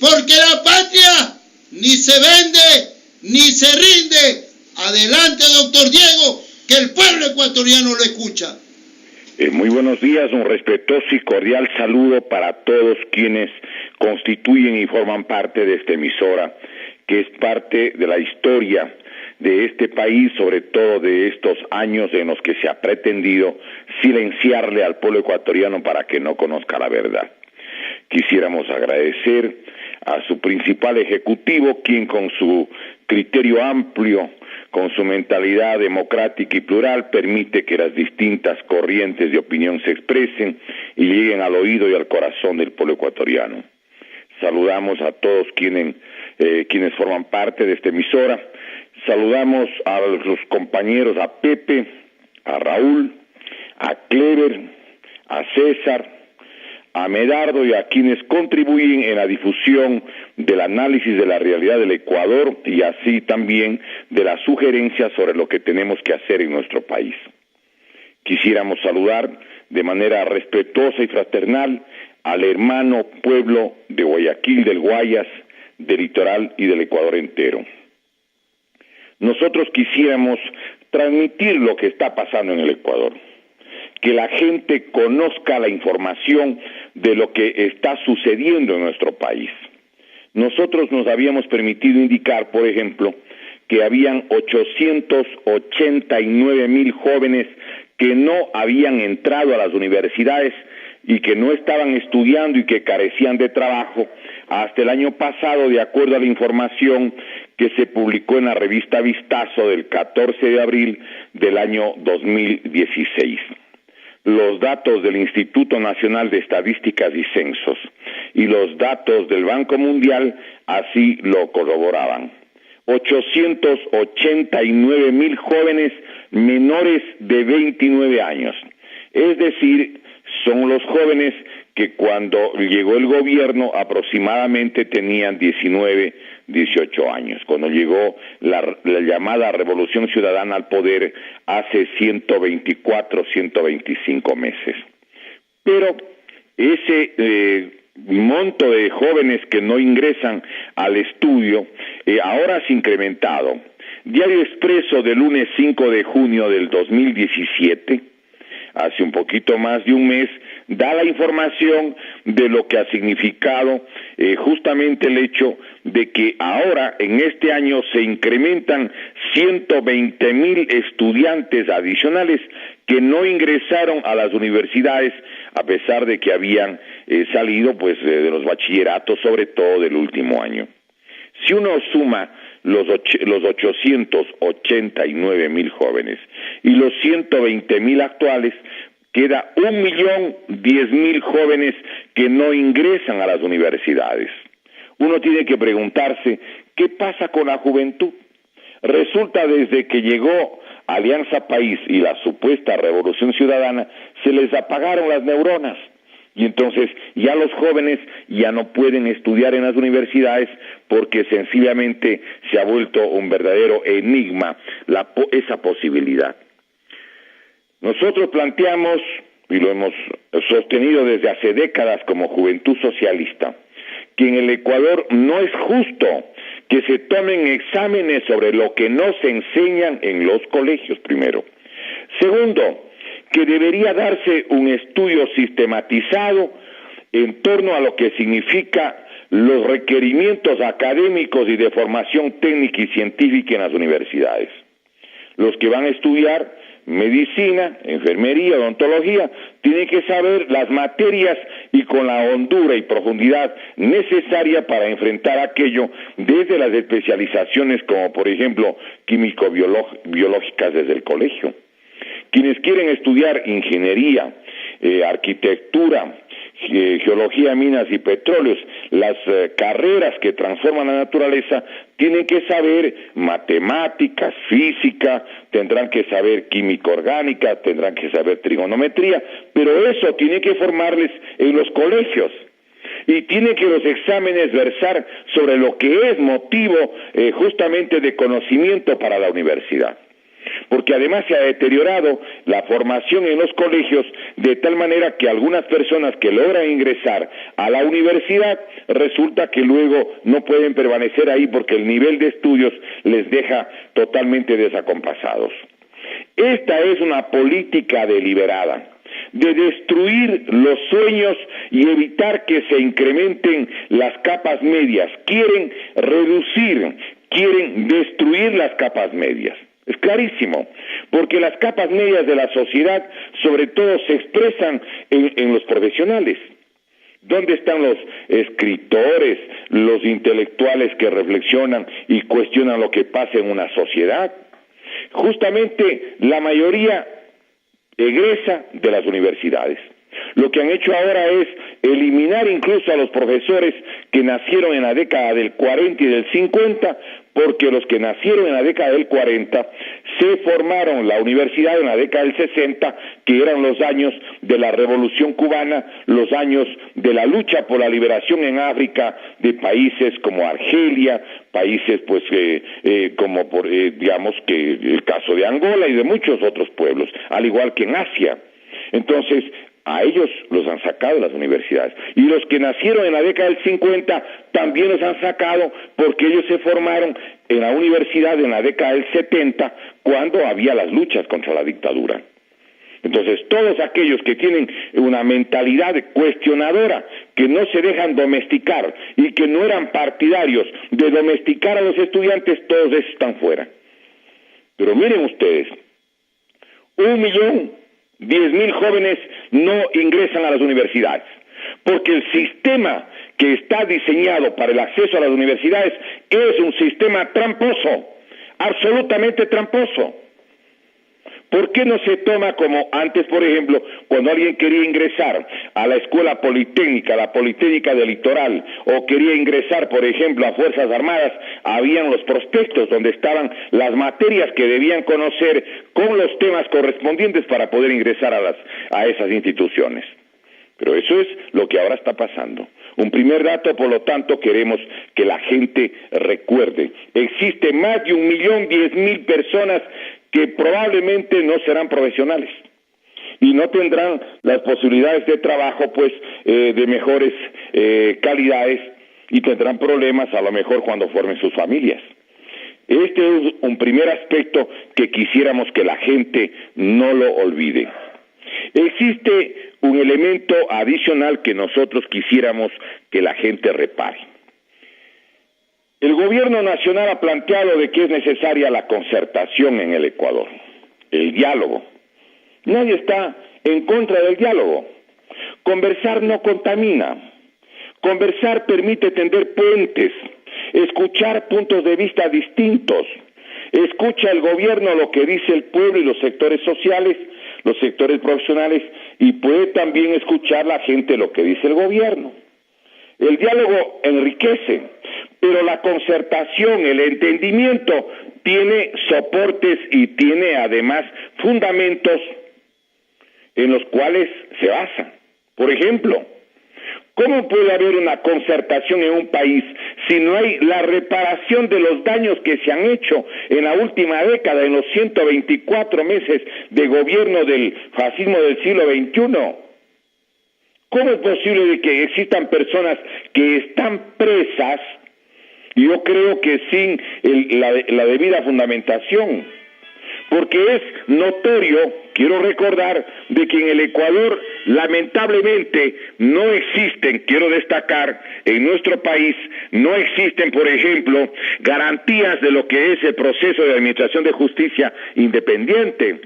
porque la patria ni se vende ni se rinde. Adelante, doctor Diego, que el pueblo ecuatoriano lo escucha. Muy buenos días, un respetuoso y cordial saludo para todos quienes constituyen y forman parte de esta emisora, que es parte de la historia de este país, sobre todo de estos años en los que se ha pretendido silenciarle al pueblo ecuatoriano para que no conozca la verdad. Quisiéramos agradecer a su principal ejecutivo, quien con su criterio amplio, con su mentalidad democrática y plural, permite que las distintas corrientes de opinión se expresen y lleguen al oído y al corazón del pueblo ecuatoriano. Saludamos a todos quienes forman parte de esta emisora. Saludamos a los compañeros, a Pepe, a Raúl, a Clever, a César, a Medardo y a quienes contribuyen en la difusión del análisis de la realidad del Ecuador y así también de las sugerencias sobre lo que tenemos que hacer en nuestro país. Quisiéramos saludar de manera respetuosa y fraternal al hermano pueblo de Guayaquil, del Guayas, del litoral y del Ecuador entero. Nosotros quisiéramos transmitir lo que está pasando en el Ecuador, que la gente conozca la información de lo que está sucediendo en nuestro país. Nosotros nos habíamos permitido indicar, por ejemplo, que habían 889,000 jóvenes que no habían entrado a las universidades y que no estaban estudiando y que carecían de trabajo hasta el año pasado, de acuerdo a la información que se publicó en la revista Vistazo del 14 de abril del año 2016. Los datos del Instituto Nacional de Estadísticas y Censos y los datos del Banco Mundial así lo corroboraban. 889,000 jóvenes menores de 29 años. Es decir, son los jóvenes que cuando llegó el gobierno aproximadamente tenían 19, 18 años. Cuando llegó la llamada Revolución Ciudadana al poder hace 124, 125 meses. Pero ese monto de jóvenes que no ingresan al estudio ahora se ha incrementado. Diario Expreso del lunes 5 de junio del 2017, hace un poquito más de un mes, da la información de lo que ha significado justamente el hecho de que ahora en este año se incrementan 120,000 estudiantes adicionales que no ingresaron a las universidades a pesar de que habían salido de los bachilleratos, sobre todo del último año. Si uno suma los 889,000 jóvenes y los 120,000 actuales, queda 1,010,000 jóvenes que no ingresan a las universidades. Uno tiene que preguntarse, ¿qué pasa con la juventud? Resulta desde que llegó Alianza País y la supuesta Revolución Ciudadana, se les apagaron las neuronas. Y entonces ya los jóvenes ya no pueden estudiar en las universidades porque sencillamente se ha vuelto un verdadero enigma esa posibilidad. Nosotros planteamos, y lo hemos sostenido desde hace décadas como Juventud Socialista, que en el Ecuador no es justo que se tomen exámenes sobre lo que no se enseñan en los colegios, primero. Segundo, que debería darse un estudio sistematizado en torno a lo que significa los requerimientos académicos y de formación técnica y científica en las universidades. Los que van a estudiar medicina, enfermería, odontología, tienen que saber las materias y con la hondura y profundidad necesaria para enfrentar aquello desde las especializaciones como por ejemplo químico-biológicas desde el colegio. Quienes quieren estudiar ingeniería, arquitectura, geología, minas y petróleos, las carreras que transforman la naturaleza, tienen que saber matemáticas, física, tendrán que saber química orgánica, tendrán que saber trigonometría, pero eso tiene que formarles en los colegios. Y tiene que los exámenes versar sobre lo que es motivo justamente de conocimiento para la universidad. porque además se ha deteriorado la formación en los colegios de tal manera que algunas personas que logran ingresar a la universidad resulta que luego no pueden permanecer ahí porque el nivel de estudios les deja totalmente desacompasados. Esta es una política deliberada de destruir los sueños y evitar que se incrementen las capas medias. Quieren destruir las capas medias. Es clarísimo, porque las capas medias de la sociedad sobre todo se expresan en los profesionales. ¿Dónde están los escritores, los intelectuales que reflexionan y cuestionan lo que pasa en una sociedad? Justamente la mayoría egresa de las universidades. Lo que han hecho ahora es eliminar incluso a los profesores que nacieron en la década del 40 y del 50, porque los que nacieron en la década del 40 se formaron la universidad en la década del 60, que eran los años de la Revolución Cubana, los años de la lucha por la liberación en África de países como Argelia, países pues como digamos que el caso de Angola y de muchos otros pueblos, al igual que en Asia. Entonces, a ellos los han sacado de las universidades. Y los que nacieron en la década del 50 también los han sacado porque ellos se formaron en la universidad en la década del 70, cuando había las luchas contra la dictadura. Entonces, todos aquellos que tienen una mentalidad cuestionadora, que no se dejan domesticar y que no eran partidarios de domesticar a los estudiantes, todos esos están fuera. Pero miren ustedes, 1.010.000 jóvenes no ingresan a las universidades, porque el sistema que está diseñado para el acceso a las universidades es un sistema tramposo, absolutamente tramposo. ¿Por qué no se toma como antes, por ejemplo, cuando alguien quería ingresar a la escuela politécnica, la Politécnica del Litoral, o quería ingresar, por ejemplo, a Fuerzas Armadas, habían los prospectos donde estaban las materias que debían conocer con los temas correspondientes para poder ingresar a esas instituciones? Pero eso es lo que ahora está pasando. Un primer dato, por lo tanto, queremos que la gente recuerde. Existe más de 1.010.000 personas que probablemente no serán profesionales y no tendrán las posibilidades de trabajo pues de mejores calidades, y tendrán problemas a lo mejor cuando formen sus familias. Este es un primer aspecto que quisiéramos que la gente no lo olvide. Existe un elemento adicional que nosotros quisiéramos que la gente repare. El gobierno nacional ha planteado de que es necesaria la concertación en el Ecuador, el diálogo. Nadie está en contra del diálogo. Conversar no contamina. Conversar permite tender puentes, escuchar puntos de vista distintos. Escucha el gobierno lo que dice el pueblo y los sectores sociales, los sectores profesionales, y puede también escuchar la gente lo que dice el gobierno. El diálogo enriquece, pero la concertación, el entendimiento, tiene soportes y tiene además fundamentos en los cuales se basa. Por ejemplo, ¿cómo puede haber una concertación en un país si no hay la reparación de los daños que se han hecho en la última década, en los 124 meses de gobierno del fascismo del siglo XXI? ¿Cómo es posible de que existan personas que están presas? Yo creo que sin la debida fundamentación, porque es notorio, quiero recordar, de que en el Ecuador lamentablemente no existen, quiero destacar, en nuestro país no existen, por ejemplo, garantías de lo que es el proceso de administración de justicia independiente.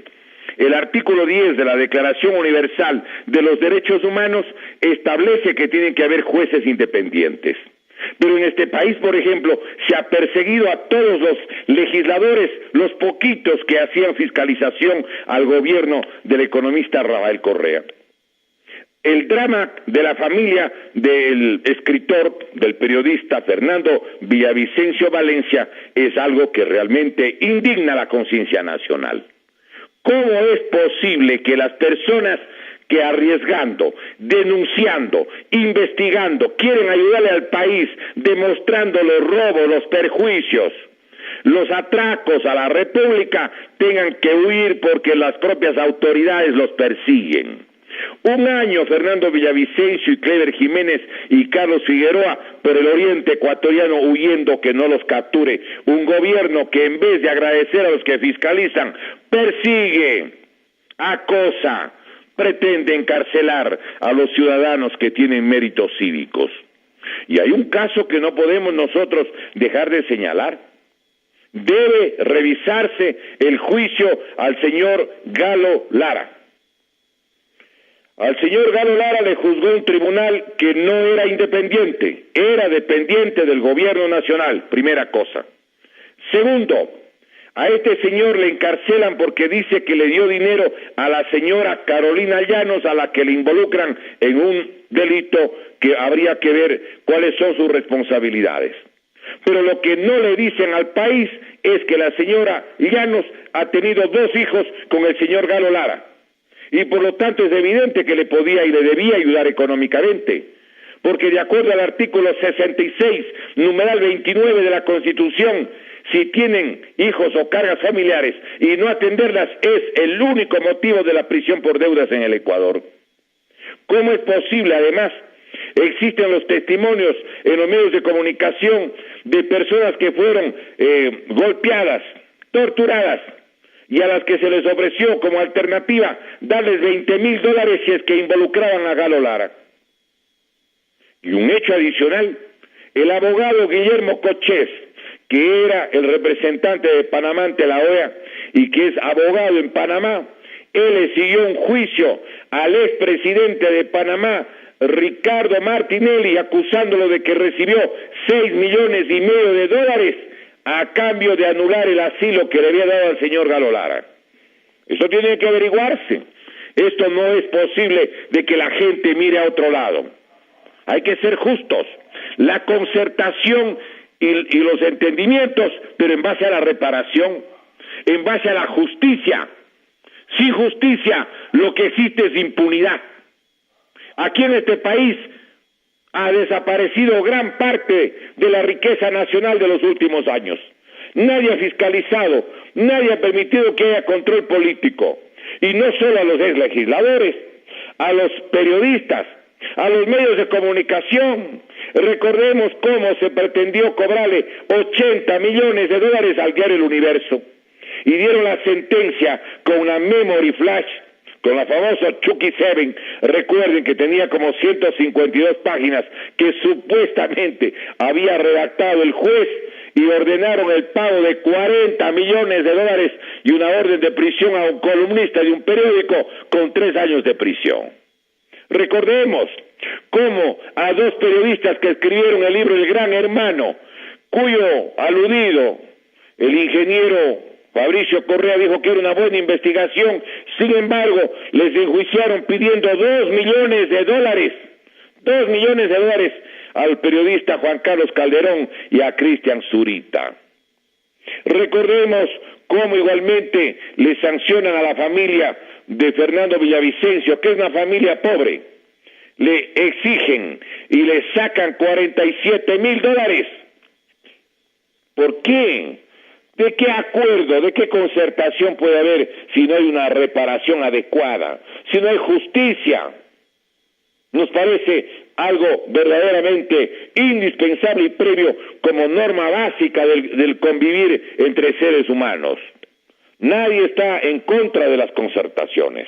El artículo 10 de la Declaración Universal de los Derechos Humanos establece que tienen que haber jueces independientes. Pero en este país, por ejemplo, se ha perseguido a todos los legisladores, los poquitos que hacían fiscalización al gobierno del economista Rafael Correa. El drama de la familia del escritor, del periodista Fernando Villavicencio Valencia, es algo que realmente indigna la conciencia nacional. ¿Cómo es posible que las personas que arriesgando, denunciando, investigando, quieren ayudarle al país, demostrando los robos, los perjuicios, los atracos a la República tengan que huir porque las propias autoridades los persiguen. Un año Fernando Villavicencio y Clever Jiménez y Carlos Figueroa por el oriente ecuatoriano huyendo que no los capture. Un gobierno que en vez de agradecer a los que fiscalizan, persigue, acosa, pretende encarcelar a los ciudadanos que tienen méritos cívicos. Y hay un caso que no podemos nosotros dejar de señalar. Debe revisarse el juicio al señor Galo Lara. Al señor Galo Lara le juzgó un tribunal que no era independiente, era dependiente del gobierno nacional, primera cosa. Segundo, a este señor le encarcelan porque dice que le dio dinero a la señora Carolina Llanos, a la que le involucran en un delito que habría que ver cuáles son sus responsabilidades. Pero lo que no le dicen al país es que la señora Llanos ha tenido 2 hijos con el señor Galo Lara. Y por lo tanto es evidente que le podía y le debía ayudar económicamente, porque de acuerdo al artículo 66, numeral 29 de la Constitución, si tienen hijos o cargas familiares y no atenderlas es el único motivo de la prisión por deudas en el Ecuador. ¿Cómo es posible? Además, existen los testimonios en los medios de comunicación de personas que fueron golpeadas, torturadas, y a las que se les ofreció como alternativa darles $20,000 si es que involucraban a Galo Lara. Y un hecho adicional, el abogado Guillermo Cochés, que era el representante de Panamá ante la OEA y que es abogado en Panamá, él le siguió un juicio al expresidente de Panamá, Ricardo Martinelli, acusándolo de que recibió $6,5 millones a cambio de anular el asilo que le había dado al señor Galo Lara. Eso tiene que averiguarse. Esto no es posible de que la gente mire a otro lado. Hay que ser justos. La concertación y los entendimientos, pero en base a la reparación, en base a la justicia. Sin justicia, lo que existe es impunidad. Aquí en este país ha desaparecido gran parte de la riqueza nacional de los últimos años. Nadie ha fiscalizado, nadie ha permitido que haya control político. Y no solo a los exlegisladores, a los periodistas, a los medios de comunicación. Recordemos cómo se pretendió cobrarle $80 millones al diario El Universo. Y dieron la sentencia con una memory flash, con la famosa Chucky 7, recuerden que tenía como 152 páginas que supuestamente había redactado el juez y ordenaron el pago de $40 millones y una orden de prisión a un columnista de un periódico con 3 años de prisión. Recordemos cómo a 2 periodistas que escribieron el libro El Gran Hermano, cuyo aludido, el ingeniero Fabricio Correa, dijo que era una buena investigación, sin embargo, les enjuiciaron pidiendo $2 millones, $2 millones al periodista Juan Carlos Calderón y a Cristian Zurita. Recordemos cómo igualmente le sancionan a la familia de Fernando Villavicencio, que es una familia pobre. Le exigen y le sacan $47,000. ¿Por qué? ¿De qué acuerdo, de qué concertación puede haber si no hay una reparación adecuada, si no hay justicia? Nos parece algo verdaderamente indispensable y previo como norma básica del convivir entre seres humanos. Nadie está en contra de las concertaciones,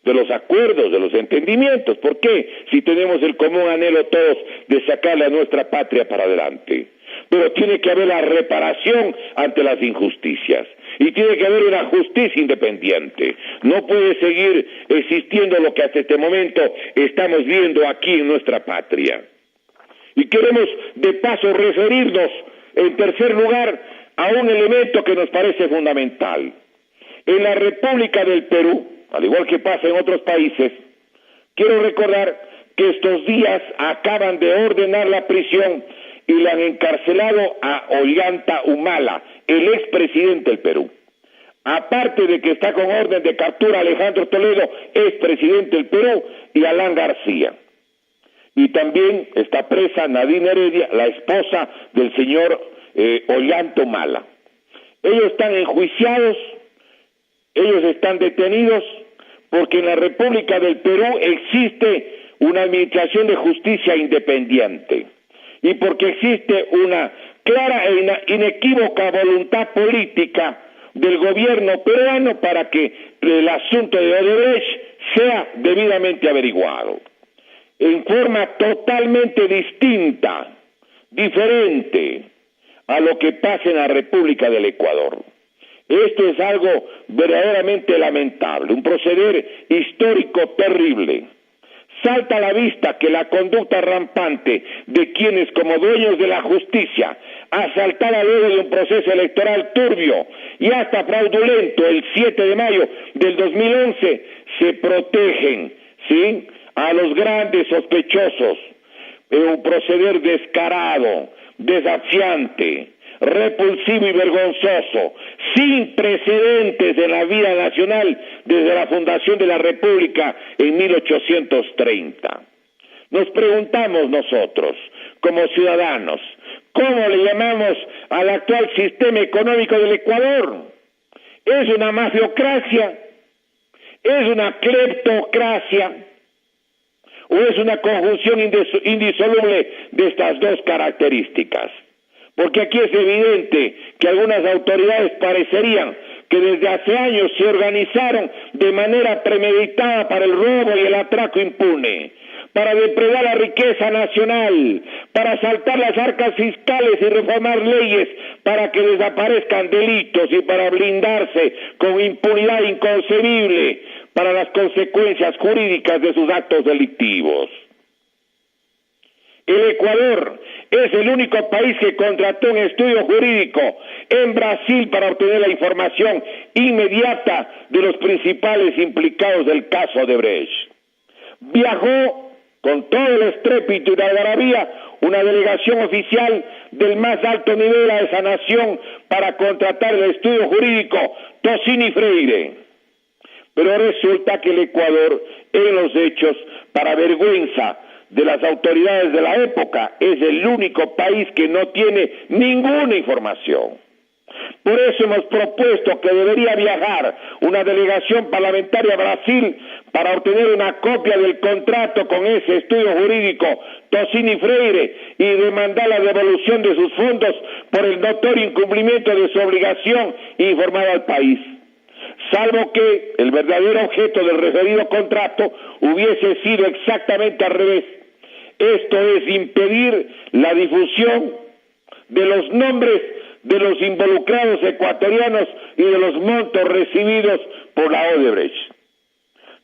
de los acuerdos, de los entendimientos. ¿Por qué? Si tenemos el común anhelo todos de sacarle a nuestra patria para adelante. Pero tiene que haber la reparación ante las injusticias y tiene que haber una justicia independiente. No puede seguir existiendo lo que hasta este momento estamos viendo aquí en nuestra patria. Y queremos de paso referirnos en tercer lugar a un elemento que nos parece fundamental. En la República del Perú, al igual que pasa en otros países, quiero recordar que estos días acaban de ordenar la prisión y le han encarcelado a Ollanta Humala, el expresidente del Perú. Aparte de que está con orden de captura Alejandro Toledo, expresidente del Perú, y Alan García. Y también está presa Nadine Heredia, la esposa del señor Ollanta Humala. Ellos están enjuiciados, ellos están detenidos, porque en la República del Perú existe una administración de justicia independiente y porque existe una clara e inequívoca voluntad política del gobierno peruano para que el asunto de Odebrecht sea debidamente averiguado. En forma totalmente distinta, diferente a lo que pasa en la República del Ecuador. Esto es algo verdaderamente lamentable, un proceder histórico terrible. Salta a la vista que la conducta rampante de quienes como dueños de la justicia, asaltada luego de un proceso electoral turbio y hasta fraudulento el 7 de mayo del 2011, se protegen, ¿sí?, a los grandes sospechosos, un proceder descarado, desafiante, repulsivo y vergonzoso, sin precedentes en la vida nacional desde la fundación de la República en 1830. Nos preguntamos nosotros, como ciudadanos, ¿cómo le llamamos al actual sistema económico del Ecuador? ¿Es una mafiocracia? ¿Es una cleptocracia? ¿O es una conjunción indisoluble de estas dos características? Porque aquí es evidente que algunas autoridades parecerían que desde hace años se organizaron de manera premeditada para el robo y el atraco impune, para depredar la riqueza nacional, para asaltar las arcas fiscales y reformar leyes para que desaparezcan delitos y para blindarse con impunidad inconcebible para las consecuencias jurídicas de sus actos delictivos. El Ecuador es el único país que contrató un estudio jurídico en Brasil para obtener la información inmediata de los principales implicados del caso Odebrecht. Viajó con todo el estrépito y la algarabía una delegación oficial del más alto nivel a esa nación para contratar el estudio jurídico Tocini Freire. Pero resulta que el Ecuador, en los hechos, para vergüenza de las autoridades de la época, es el único país que no tiene ninguna información. Por eso hemos propuesto que debería viajar una delegación parlamentaria a Brasil para obtener una copia del contrato con ese estudio jurídico Tocini Freire y demandar la devolución de sus fondos por el notorio incumplimiento de su obligación e informar al país. Salvo que el verdadero objeto del referido contrato hubiese sido exactamente al revés. Esto es impedir la difusión de los nombres de los involucrados ecuatorianos y de los montos recibidos por la Odebrecht,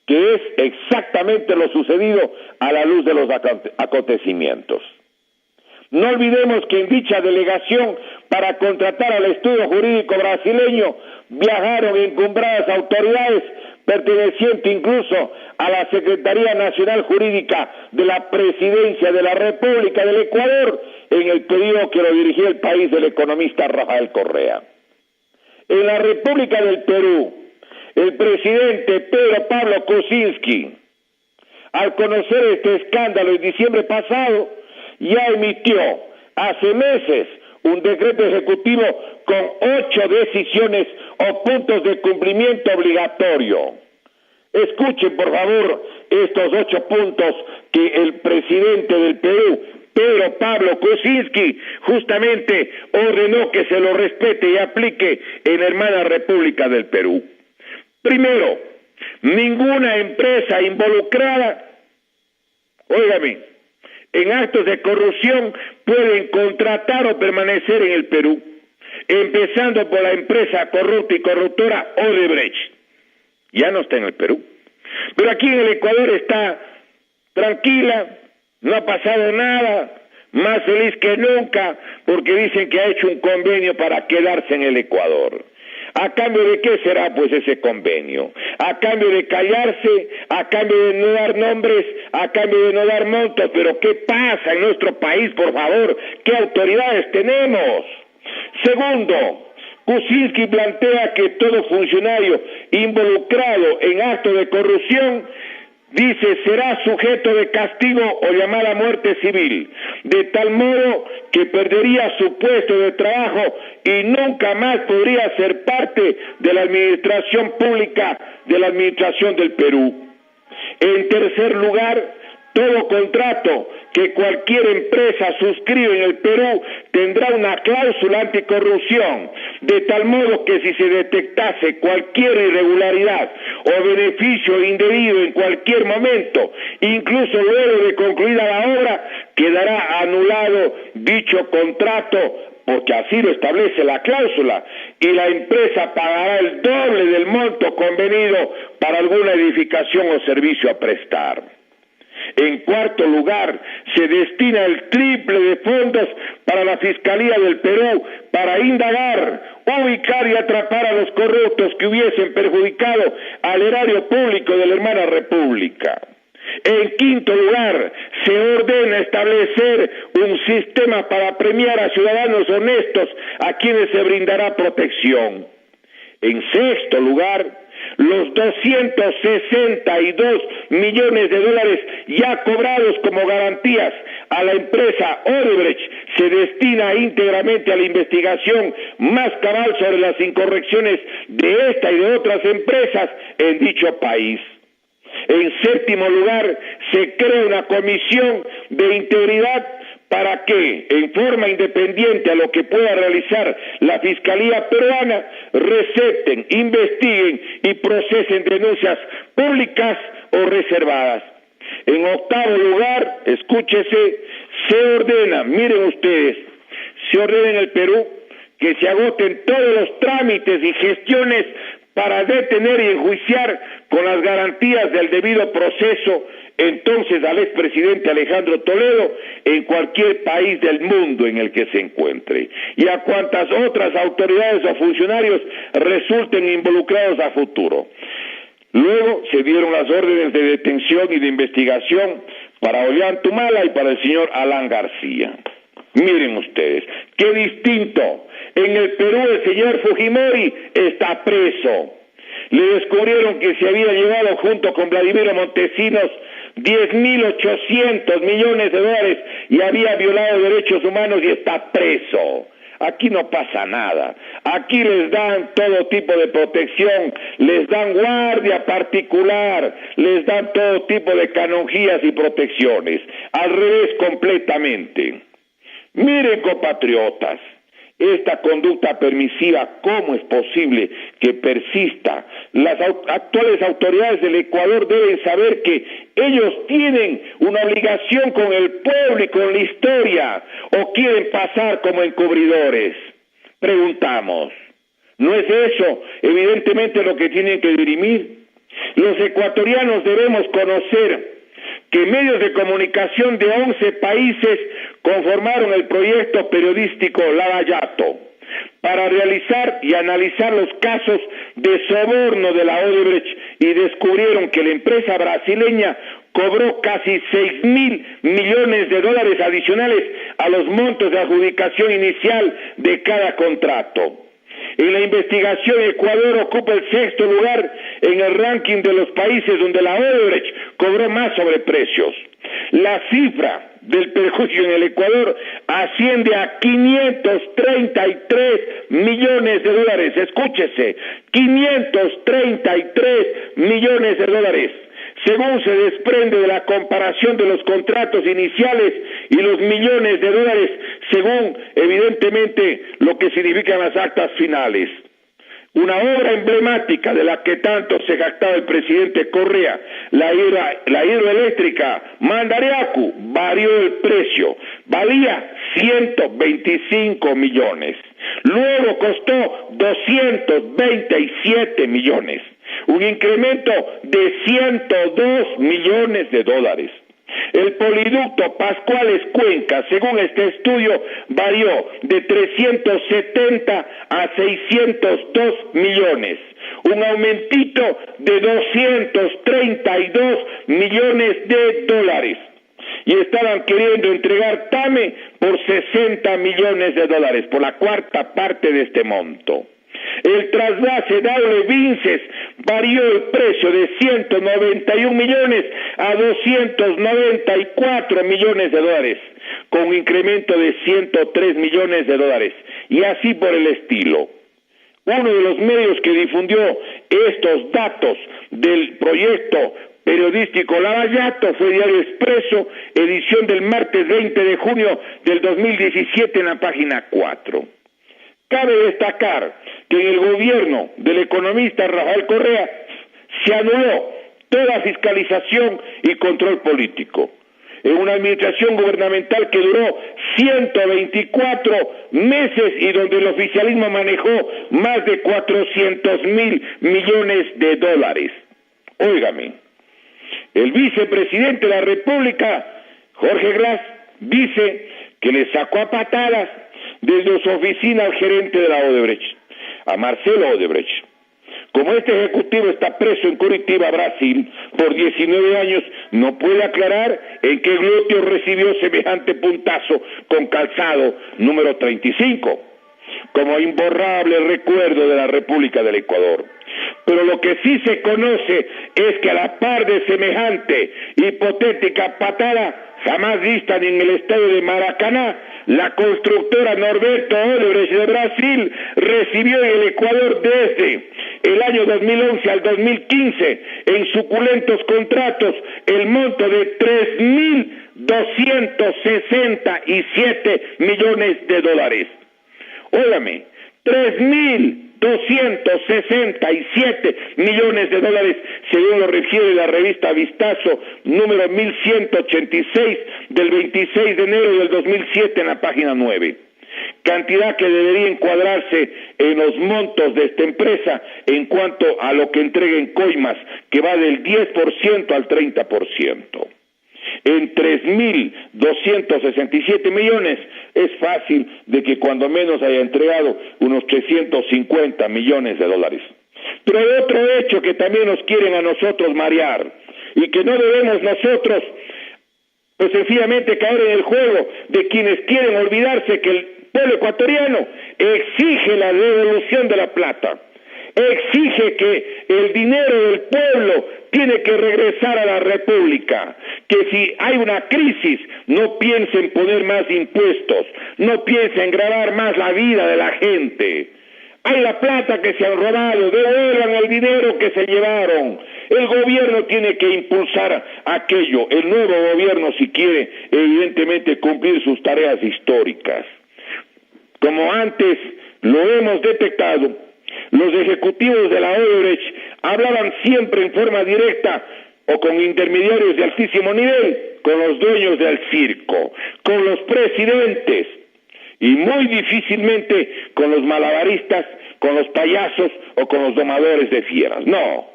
que es exactamente lo sucedido a la luz de los acontecimientos. No olvidemos que en dicha delegación para contratar al estudio jurídico brasileño viajaron encumbradas autoridades pertenecientes incluso a la Secretaría Nacional Jurídica de la Presidencia de la República del Ecuador en el periodo que lo dirigía el país del economista Rafael Correa. En la República del Perú, el presidente Pedro Pablo Kuczynski, al conocer este escándalo en diciembre pasado, ya emitió hace meses un decreto ejecutivo con 8 decisiones o puntos de cumplimiento obligatorio. Escuchen, por favor, estos 8 puntos que el presidente del Perú, Pedro Pablo Kuczynski, justamente ordenó que se lo respete y aplique en la hermana República del Perú. Primero, ninguna empresa involucrada, óigame, en actos de corrupción pueden contratar o permanecer en el Perú, empezando por la empresa corrupta y corruptora Odebrecht. Ya no está en el Perú. Pero aquí en el Ecuador está tranquila, no ha pasado nada, más feliz que nunca, porque dicen que ha hecho un convenio para quedarse en el Ecuador. ¿A cambio de qué será pues ese convenio? ¿A cambio de callarse? ¿A cambio de no dar nombres? ¿A cambio de no dar montos? ¿Pero qué pasa en nuestro país, por favor? ¿Qué autoridades tenemos? Segundo, Kuczynski plantea que todo funcionario involucrado en actos de corrupción dice, será sujeto de castigo o llamada muerte civil, de tal modo que perdería su puesto de trabajo y nunca más podría ser parte de la administración pública de la administración del Perú. En tercer lugar, todo contrato que cualquier empresa suscribe en el Perú tendrá una cláusula anticorrupción, de tal modo que si se detectase cualquier irregularidad o beneficio indebido en cualquier momento, incluso luego de concluida la obra, quedará anulado dicho contrato, porque así lo establece la cláusula, y la empresa pagará el doble del monto convenido para alguna edificación o servicio a prestar. En cuarto lugar, se destina el triple de fondos para la Fiscalía del Perú para indagar, ubicar y atrapar a los corruptos que hubiesen perjudicado al erario público de la hermana República. En quinto lugar, se ordena establecer un sistema para premiar a ciudadanos honestos a quienes se brindará protección. En sexto lugar, los 262 millones de dólares ya cobrados como garantías a la empresa Odebrecht se destina íntegramente a la investigación más cabal sobre las incorrecciones de esta y de otras empresas en dicho país. En séptimo lugar, se crea una comisión de integridad para que, en forma independiente a lo que pueda realizar la Fiscalía peruana, receten, investiguen y procesen denuncias públicas o reservadas. En octavo lugar, escúchese, se ordena, miren ustedes, se ordena en el Perú que se agoten todos los trámites y gestiones para detener y enjuiciar con las garantías del debido proceso entonces al expresidente Alejandro Toledo en cualquier país del mundo en el que se encuentre, y a cuantas otras autoridades o funcionarios resulten involucrados a futuro. Luego se dieron las órdenes de detención y de investigación para Ollantumala y para el señor Alan García. Miren ustedes, qué distinto. En el Perú el señor Fujimori está preso. Le descubrieron que se había llevado junto con Vladimiro Montesinos 10.800 millones de dólares y había violado derechos humanos y está preso. Aquí no pasa nada. Aquí les dan todo tipo de protección, les dan guardia particular, les dan todo tipo de canonjías y protecciones. Al revés completamente. Miren, compatriotas, esta conducta permisiva, ¿cómo es posible que persista? Las actuales autoridades del Ecuador deben saber que ellos tienen una obligación con el pueblo y con la historia, o quieren pasar como encubridores. Preguntamos, ¿no es eso evidentemente lo que tienen que dirimir? Los ecuatorianos debemos conocer que medios de comunicación de 11 países conformaron el proyecto periodístico Lavallato para realizar y analizar los casos de soborno de la Odebrecht y descubrieron que la empresa brasileña cobró casi 6.000 millones de dólares adicionales a los montos de adjudicación inicial de cada contrato. En la investigación, Ecuador ocupa el sexto lugar en el ranking de los países donde la Odebrecht cobró más sobreprecios. La cifra del perjuicio en el Ecuador asciende a 533 millones de dólares. Escúchese, 533 millones de dólares. Según se desprende de la comparación de los contratos iniciales y los millones de dólares, según evidentemente lo que significan las actas finales. Una obra emblemática de la que tanto se jactaba el presidente Correa, la hidroeléctrica Mandariacu, varió el precio, valía 125 millones, luego costó 227 millones. Un incremento de 102 millones de dólares. El poliducto Pascuales Cuenca, según este estudio, varió de 370 a 602 millones. Un aumentito de 232 millones de dólares. Y estaban queriendo entregar TAME por 60 millones de dólares, por la cuarta parte de este monto. El trasvase Daule-Vinces varió el precio de 191 millones a 294 millones de dólares, con un incremento de 103 millones de dólares, y así por el estilo. Uno de los medios que difundió estos datos del proyecto periodístico Lavallato fue Diario Expreso, edición del martes 20 de junio del 2017 en la página 4. Cabe destacar que en el gobierno del economista Rafael Correa se anuló toda fiscalización y control político. En una administración gubernamental que duró 124 meses y donde el oficialismo manejó más de 400.000 millones de dólares. Óigame, el vicepresidente de la República, Jorge Gras, dice que le sacó a patadas desde su oficina al gerente de la Odebrecht, a Marcelo Odebrecht. Como este ejecutivo está preso en Curitiba, Brasil, por 19 años, no puede aclarar en qué glúteo recibió semejante puntazo con calzado número 35, como imborrable recuerdo de la República del Ecuador. Pero lo que sí se conoce es que a la par de semejante hipotética patada, jamás vista ni en el estadio de Maracaná, la constructora Norberto Odebrecht de Brasil recibió en el Ecuador desde el año 2011 al 2015 en suculentos contratos el monto de 3.267 millones de dólares. Óigame, 3.267 millones de dólares, según lo refiere la revista Vistazo, número 1186 del 26 de enero del 2007 en la página 9. Cantidad que debería encuadrarse en los montos de esta empresa en cuanto a lo que entrega en coimas, que va del 10% al 30%. En 3.267 millones es fácil de que cuando menos haya entregado unos 350 millones de dólares. Pero hay otro hecho que también nos quieren a nosotros marear y que no debemos nosotros pues sencillamente caer en el juego de quienes quieren olvidarse que el pueblo ecuatoriano exige la devolución de la plata. Exige que el dinero del pueblo tiene que regresar a la República, que si hay una crisis no piensen poner más impuestos, no piensen gravar más la vida de la gente. Hay la plata que se han robado, devuelvan el dinero que se llevaron. El gobierno tiene que impulsar aquello, el nuevo gobierno si quiere evidentemente cumplir sus tareas históricas. Como antes lo hemos detectado, los ejecutivos de la Odebrecht hablaban siempre en forma directa o con intermediarios de altísimo nivel con los dueños del circo, con los presidentes y muy difícilmente con los malabaristas, con los payasos o con los domadores de fieras. No,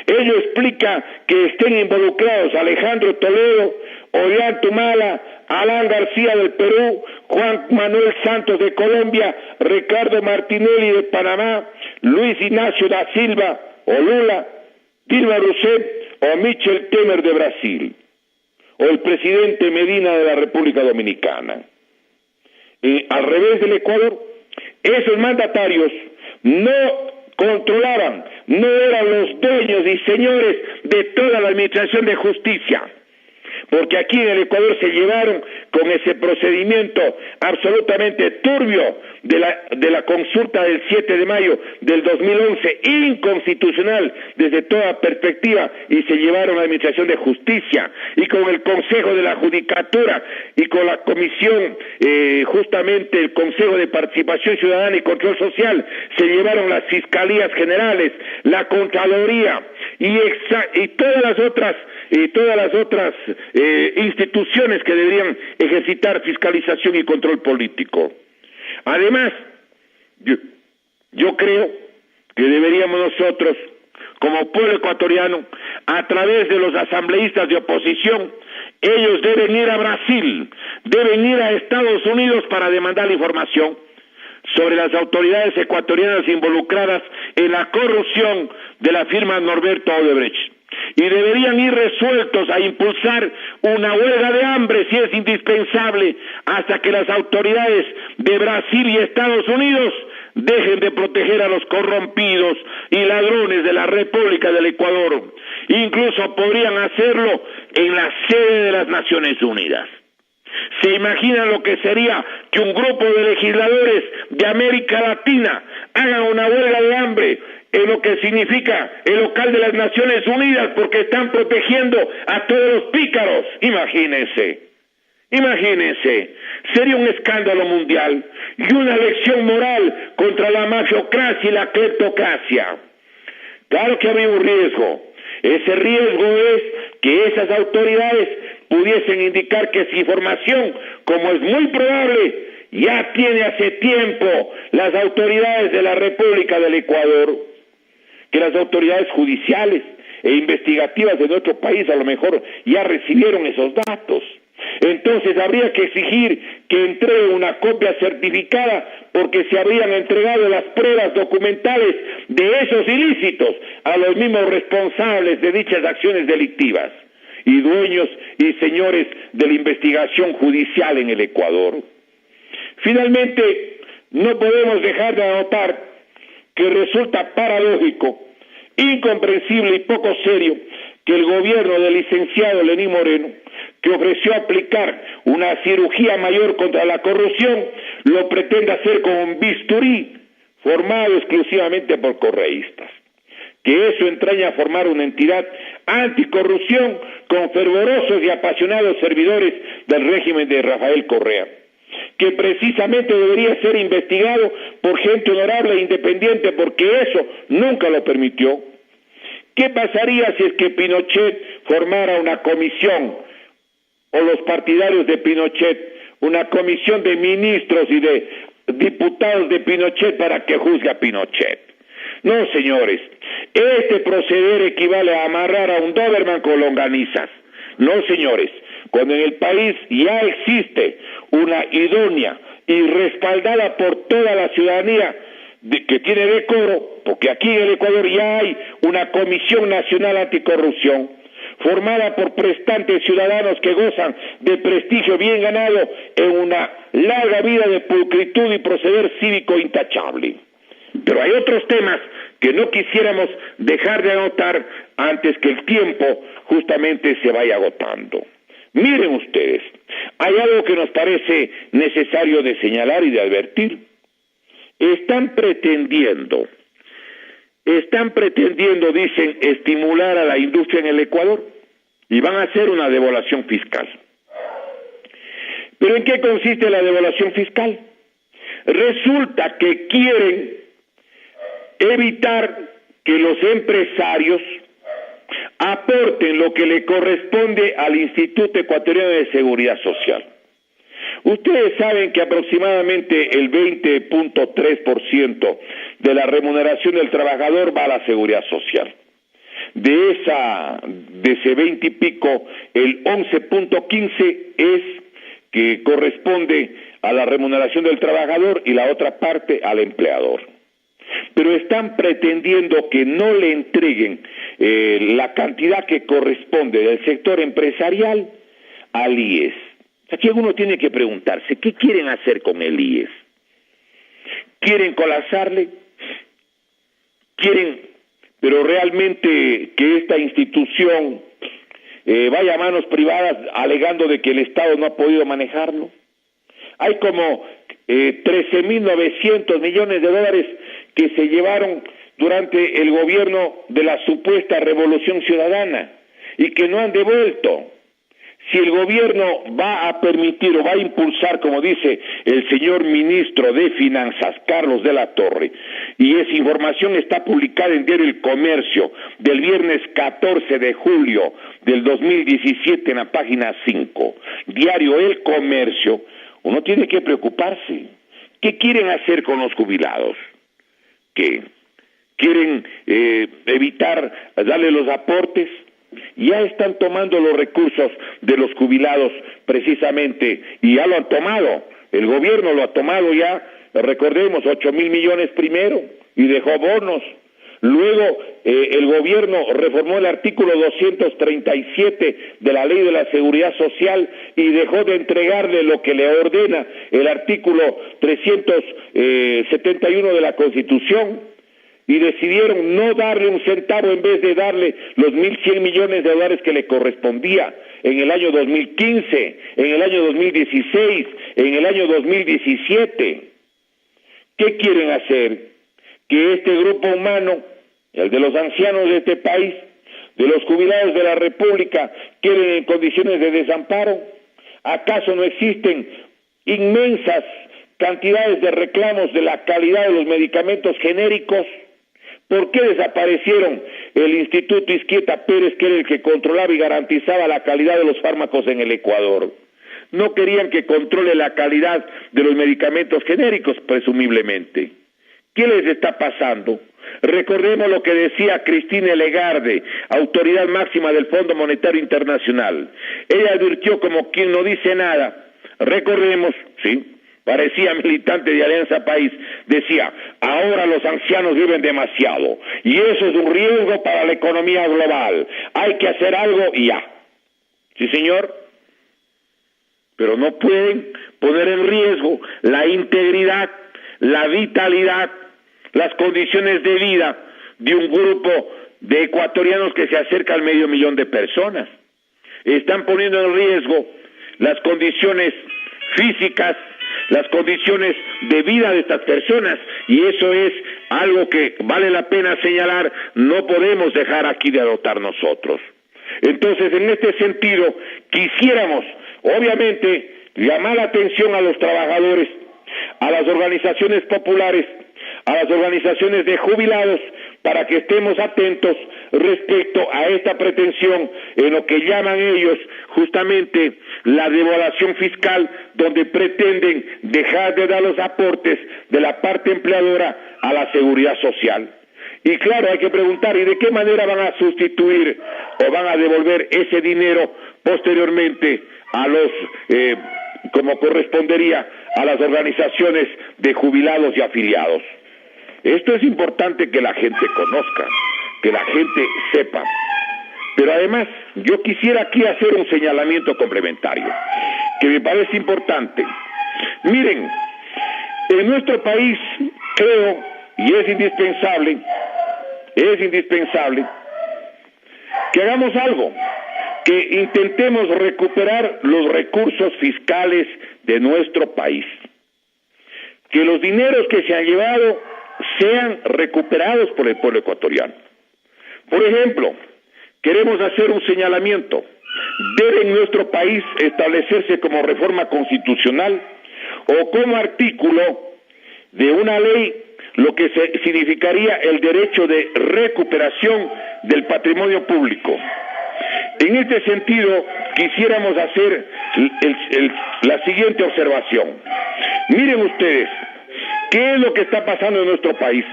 ello explica que estén involucrados Alejandro Toledo, Ollanta, Alan García del Perú, Juan Manuel Santos de Colombia, Ricardo Martinelli de Panamá, Luis Ignacio da Silva o Lula, Dilma Rousseff o Michel Temer de Brasil, o el presidente Medina de la República Dominicana. Al revés del Ecuador, esos mandatarios no controlaban, no eran los dueños y señores de toda la administración de justicia, porque aquí en el Ecuador se llevaron con ese procedimiento absolutamente turbio de la consulta del 7 de mayo del 2011, inconstitucional desde toda perspectiva, y se llevaron a la Administración de Justicia, y con el Consejo de la Judicatura, y con la Comisión, justamente el Consejo de Participación Ciudadana y Control Social, se llevaron las Fiscalías Generales, la Contraloría, y todas las otras instituciones que deberían ejercitar fiscalización y control político. Además, yo creo que deberíamos nosotros, como pueblo ecuatoriano, a través de los asambleístas de oposición, ellos deben ir a Brasil, deben ir a Estados Unidos para demandar información sobre las autoridades ecuatorianas involucradas en la corrupción de la firma Norberto Odebrecht. Y deberían ir resueltos a impulsar una huelga de hambre si es indispensable hasta que las autoridades de Brasil y Estados Unidos dejen de proteger a los corrompidos y ladrones de la República del Ecuador. Incluso podrían hacerlo en la sede de las Naciones Unidas. ¿Se imaginan lo que sería que un grupo de legisladores de América Latina hagan una huelga de hambre en lo que significa el local de las Naciones Unidas porque están protegiendo a todos los pícaros? Imagínense, sería un escándalo mundial y una lección moral contra la mafiocracia y la cleptocracia. Claro que había un riesgo. Ese riesgo es que esas autoridades pudiesen indicar que esa información, como es muy probable, ya tiene hace tiempo las autoridades de la República del Ecuador, que las autoridades judiciales e investigativas de nuestro país a lo mejor ya recibieron esos datos. Entonces habría que exigir que entregue una copia certificada porque se habrían entregado las pruebas documentales de esos ilícitos a los mismos responsables de dichas acciones delictivas y dueños y señores de la investigación judicial en el Ecuador. Finalmente, no podemos dejar de anotar que resulta paradójico, incomprensible y poco serio que el gobierno del licenciado Lenín Moreno, que ofreció aplicar una cirugía mayor contra la corrupción, lo pretenda hacer con un bisturí formado exclusivamente por correístas. Que eso entraña formar una entidad anticorrupción con fervorosos y apasionados servidores del régimen de Rafael Correa, que precisamente debería ser investigado por gente honorable e independiente porque eso nunca lo permitió. ¿Qué pasaría si es que Pinochet formara una comisión, o los partidarios de Pinochet, una comisión de ministros y de diputados de Pinochet para que juzgue a Pinochet? No, señores, este proceder equivale a amarrar a un Doberman con longanizas. No, señores, cuando en el país ya existe una idónea y respaldada por toda la ciudadanía que tiene decoro, porque aquí en el Ecuador ya hay una Comisión Nacional Anticorrupción, formada por prestantes ciudadanos que gozan de prestigio bien ganado en una larga vida de pulcritud y proceder cívico intachable. Pero hay otros temas que no quisiéramos dejar de anotar antes que el tiempo justamente se vaya agotando. Miren ustedes, hay algo que nos parece necesario de señalar y de advertir. Están pretendiendo, dicen, estimular a la industria en el Ecuador y van a hacer una devaluación fiscal. ¿Pero en qué consiste la devaluación fiscal? Resulta que quieren evitar que los empresarios aporten lo que le corresponde al Instituto Ecuatoriano de Seguridad Social. Ustedes saben que aproximadamente el 20.3% de la remuneración del trabajador va a la seguridad social. De ese 20 y pico, el 11.15 es que corresponde a la remuneración del trabajador y la otra parte al empleador. Pero están pretendiendo que no le entreguen la cantidad que corresponde del sector empresarial al IES. Aquí uno tiene que preguntarse, ¿qué quieren hacer con el IES? ¿Quieren colapsarle? ¿Quieren, pero realmente, que esta institución vaya a manos privadas alegando de que el Estado no ha podido manejarlo? Hay como 13.900 millones de dólares que se llevaron durante el gobierno de la supuesta Revolución Ciudadana y que no han devuelto. Si el gobierno va a permitir o va a impulsar, como dice el señor ministro de Finanzas, Carlos de la Torre, y esa información está publicada en Diario El Comercio del viernes 14 de julio del 2017 en la página 5, Diario El Comercio, uno tiene que preocuparse. ¿Qué quieren hacer con los jubilados? ¿Qué? ¿Quieren evitar darle los aportes? Ya están tomando los recursos de los jubilados precisamente, y ya lo han tomado, el gobierno lo ha tomado ya, recordemos, 8.000 millones primero, y dejó bonos, luego el gobierno reformó el artículo 237 de la Ley de la Seguridad Social y dejó de entregarle lo que le ordena el artículo 371 de la Constitución, y decidieron no darle un centavo en vez de darle los 1.100 millones de dólares que le correspondía en el año 2015, en el año 2016, en el año 2017. ¿Qué quieren hacer? Que este grupo humano, el de los ancianos de este país, de los jubilados de la República, queden en condiciones de desamparo. ¿Acaso no existen inmensas cantidades de reclamos de la calidad de los medicamentos genéricos? ¿Por qué desaparecieron el Instituto Izquieta Pérez, que era el que controlaba y garantizaba la calidad de los fármacos en el Ecuador? No querían que controle la calidad de los medicamentos genéricos, presumiblemente. ¿Qué les está pasando? Recordemos lo que decía Christine Lagarde, autoridad máxima del Fondo Monetario Internacional. Ella advirtió como quien no dice nada. Recordemos, sí, parecía militante de Alianza País, decía, ahora los ancianos viven demasiado y eso es un riesgo para la economía global. Hay que hacer algo y ya. Sí, señor. Pero no pueden poner en riesgo la integridad, la vitalidad, las condiciones de vida de un grupo de ecuatorianos que se acerca al 500.000 de personas. Están poniendo en riesgo las condiciones físicas, las condiciones de vida de estas personas, y eso es algo que vale la pena señalar, no podemos dejar aquí de adoptar nosotros. Entonces, en este sentido, quisiéramos, obviamente, llamar la atención a los trabajadores, a las organizaciones populares, a las organizaciones de jubilados, para que estemos atentos respecto a esta pretensión en lo que llaman ellos justamente la devaluación fiscal, donde pretenden dejar de dar los aportes de la parte empleadora a la seguridad social. Y claro, hay que preguntar, ¿y de qué manera van a sustituir o van a devolver ese dinero posteriormente a los, como correspondería, a las organizaciones de jubilados y afiliados? Esto es importante que la gente conozca, que la gente sepa. Pero además, yo quisiera aquí hacer un señalamiento complementario, que me parece importante. Miren, en nuestro país, creo, y es indispensable que hagamos algo, que intentemos recuperar los recursos fiscales de nuestro país, que los dineros que se han llevado sean recuperados por el pueblo ecuatoriano. Por ejemplo, queremos hacer un señalamiento. Debe en nuestro país establecerse como reforma constitucional o como artículo de una ley lo que significaría el derecho de recuperación del patrimonio público. En este sentido, quisiéramos hacer la siguiente observación. Miren ustedes, ¿qué es lo que está pasando en nuestro país?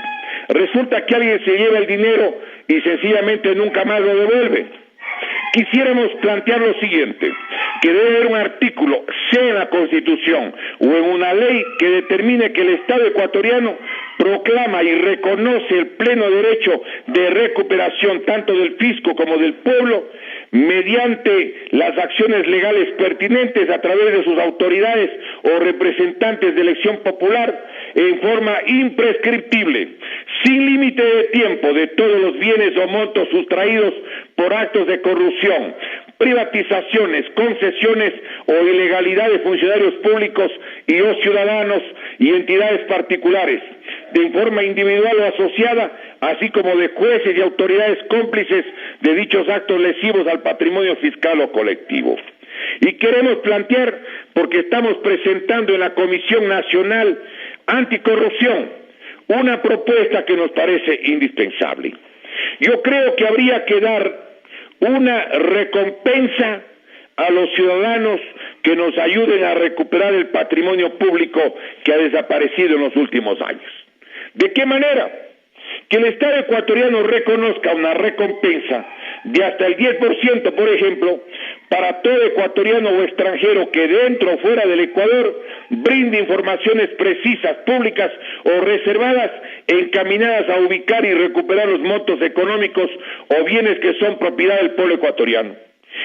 Resulta que alguien se lleva el dinero y sencillamente nunca más lo devuelve. Quisiéramos plantear lo siguiente, que debe haber un artículo, sea en la Constitución o en una ley, que determine que el Estado ecuatoriano proclama y reconoce el pleno derecho de recuperación tanto del fisco como del pueblo mediante las acciones legales pertinentes a través de sus autoridades o representantes de elección popular en forma imprescriptible, sin límite de tiempo, de todos los bienes o montos sustraídos por actos de corrupción, privatizaciones, concesiones o ilegalidad de funcionarios públicos y o ciudadanos y entidades particulares, de forma individual o asociada, así como de jueces y autoridades cómplices de dichos actos lesivos al patrimonio fiscal o colectivo. Y queremos plantear, porque estamos presentando en la Comisión Nacional Anticorrupción una propuesta que nos parece indispensable. Yo creo que habría que dar una recompensa a los ciudadanos que nos ayuden a recuperar el patrimonio público que ha desaparecido en los últimos años. ¿De qué manera? Que el Estado ecuatoriano reconozca una recompensa de hasta el 10%, por ejemplo, para todo ecuatoriano o extranjero que dentro o fuera del Ecuador brinde informaciones precisas, públicas o reservadas, encaminadas a ubicar y recuperar los montos económicos o bienes que son propiedad del pueblo ecuatoriano,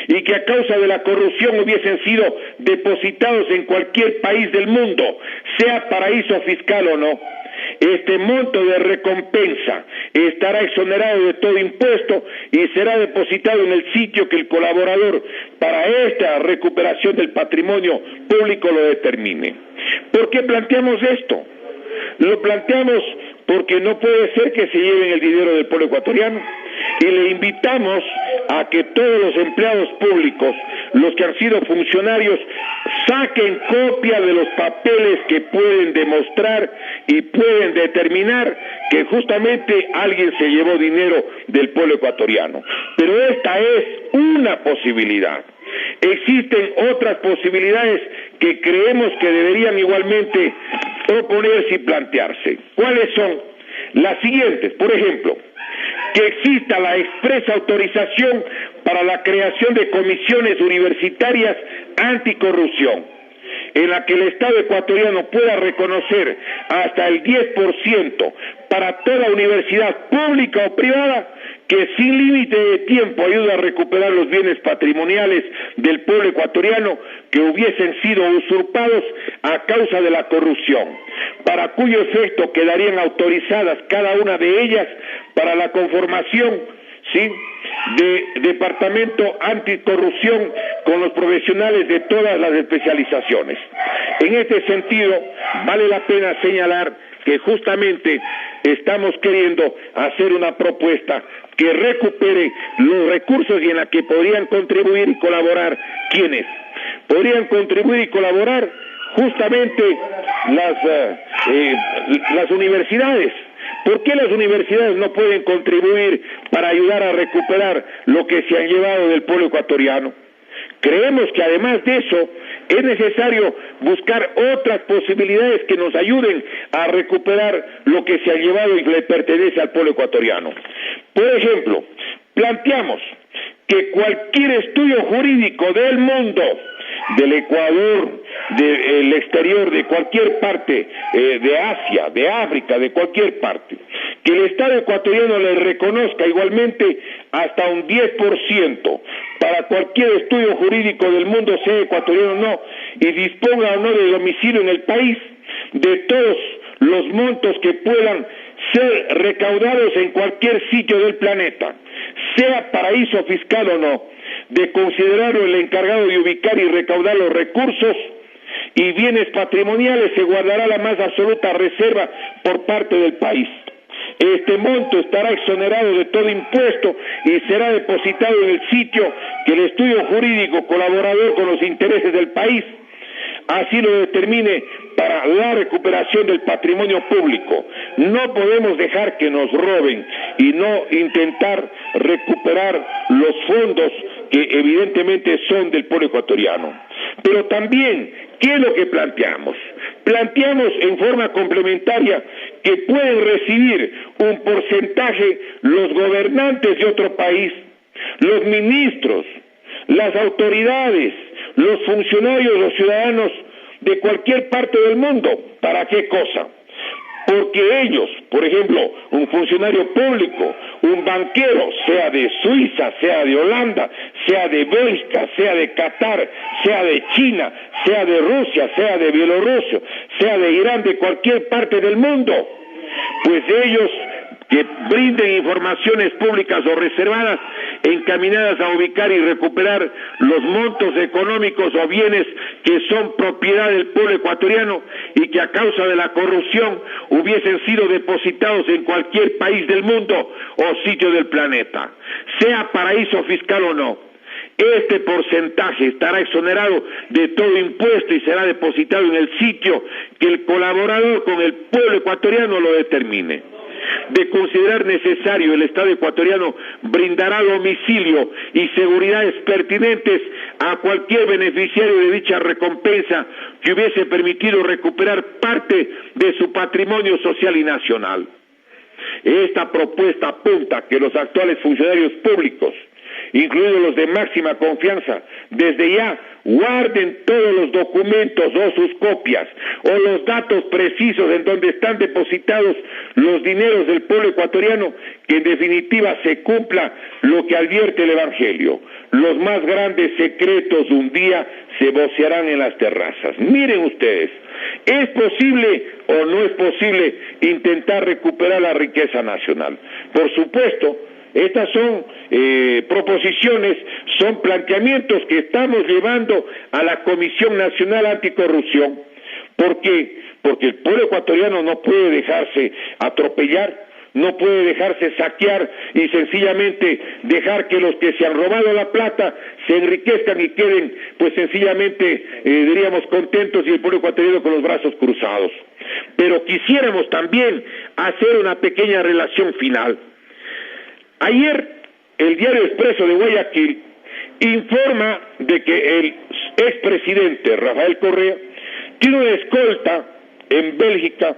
y que a causa de la corrupción hubiesen sido depositados en cualquier país del mundo, sea paraíso fiscal o no. Este monto de recompensa estará exonerado de todo impuesto y será depositado en el sitio que el colaborador para esta recuperación del patrimonio público lo determine. ¿Por qué planteamos esto? Lo planteamos porque no puede ser que se lleven el dinero del pueblo ecuatoriano, y le invitamos a que todos los empleados públicos, los que han sido funcionarios, saquen copia de los papeles que pueden demostrar y pueden determinar que justamente alguien se llevó dinero del pueblo ecuatoriano. Pero esta es una posibilidad. Existen otras posibilidades que creemos que deberían igualmente proponerse y plantearse. ¿Cuáles son? Las siguientes, por ejemplo, que exista la expresa autorización para la creación de comisiones universitarias anticorrupción, en la que el Estado ecuatoriano pueda reconocer hasta el 10% para toda universidad pública o privada que sin límite de tiempo ayuda a recuperar los bienes patrimoniales del pueblo ecuatoriano que hubiesen sido usurpados a causa de la corrupción, para cuyo efecto quedarían autorizadas cada una de ellas para la conformación, ¿sí?, de departamento anticorrupción con los profesionales de todas las especializaciones. En este sentido, vale la pena señalar que justamente estamos queriendo hacer una propuesta que recupere los recursos y en la que podrían contribuir y colaborar. ¿Quiénes? Podrían contribuir y colaborar justamente las universidades. ¿Por qué las universidades no pueden contribuir para ayudar a recuperar lo que se han llevado del pueblo ecuatoriano? Creemos que además de eso es necesario buscar otras posibilidades que nos ayuden a recuperar lo que se ha llevado y le pertenece al pueblo ecuatoriano. Por ejemplo, planteamos que cualquier estudio jurídico del mundo, del Ecuador, del exterior, de cualquier parte, de Asia, de África, de cualquier parte, que el Estado ecuatoriano le reconozca igualmente hasta un 10% para cualquier estudio jurídico del mundo, sea ecuatoriano o no, y disponga o no de domicilio en el país, de todos los montos que puedan ser recaudados en cualquier sitio del planeta, sea paraíso fiscal o no, de considerarlo el encargado de ubicar y recaudar los recursos y bienes patrimoniales, se guardará la más absoluta reserva por parte del país. Este monto estará exonerado de todo impuesto y será depositado en el sitio que el estudio jurídico colaborador con los intereses del país así lo determine para la recuperación del patrimonio público. No podemos dejar que nos roben y no intentar recuperar los fondos que evidentemente son del pueblo ecuatoriano. Pero también, ¿qué es lo que planteamos? Planteamos en forma complementaria que pueden recibir un porcentaje los gobernantes de otro país, los ministros, las autoridades, los funcionarios, los ciudadanos de cualquier parte del mundo. ¿Para qué cosa? Porque ellos, por ejemplo, un funcionario público, un banquero, sea de Suiza, sea de Holanda, sea de Bélgica, sea de Qatar, sea de China, sea de Rusia, sea de Bielorrusia, sea de Irán, de cualquier parte del mundo, pues ellos que brinden informaciones públicas o reservadas encaminadas a ubicar y recuperar los montos económicos o bienes que son propiedad del pueblo ecuatoriano y que a causa de la corrupción hubiesen sido depositados en cualquier país del mundo o sitio del planeta, sea paraíso fiscal o no. Este porcentaje estará exonerado de todo impuesto y será depositado en el sitio que el colaborador con el pueblo ecuatoriano lo determine. De considerar necesario, el Estado ecuatoriano brindará domicilio y seguridades pertinentes a cualquier beneficiario de dicha recompensa que hubiese permitido recuperar parte de su patrimonio social y nacional. Esta propuesta apunta que los actuales funcionarios públicos incluidos los de máxima confianza, desde ya guarden todos los documentos o sus copias o los datos precisos en donde están depositados los dineros del pueblo ecuatoriano, que en definitiva se cumpla lo que advierte el Evangelio. Los más grandes secretos un día se vocearán en las terrazas. Miren ustedes, ¿es posible o no es posible intentar recuperar la riqueza nacional? Por supuesto. Estas son proposiciones, son planteamientos que estamos llevando a la Comisión Nacional Anticorrupción. ¿Por qué? Porque el pueblo ecuatoriano no puede dejarse atropellar, no puede dejarse saquear y sencillamente dejar que los que se han robado la plata se enriquezcan y queden, pues sencillamente, diríamos, contentos, y el pueblo ecuatoriano con los brazos cruzados. Pero quisiéramos también hacer una pequeña relación final. Ayer, el diario Expreso de Guayaquil informa de que el expresidente Rafael Correa tiene una escolta en Bélgica,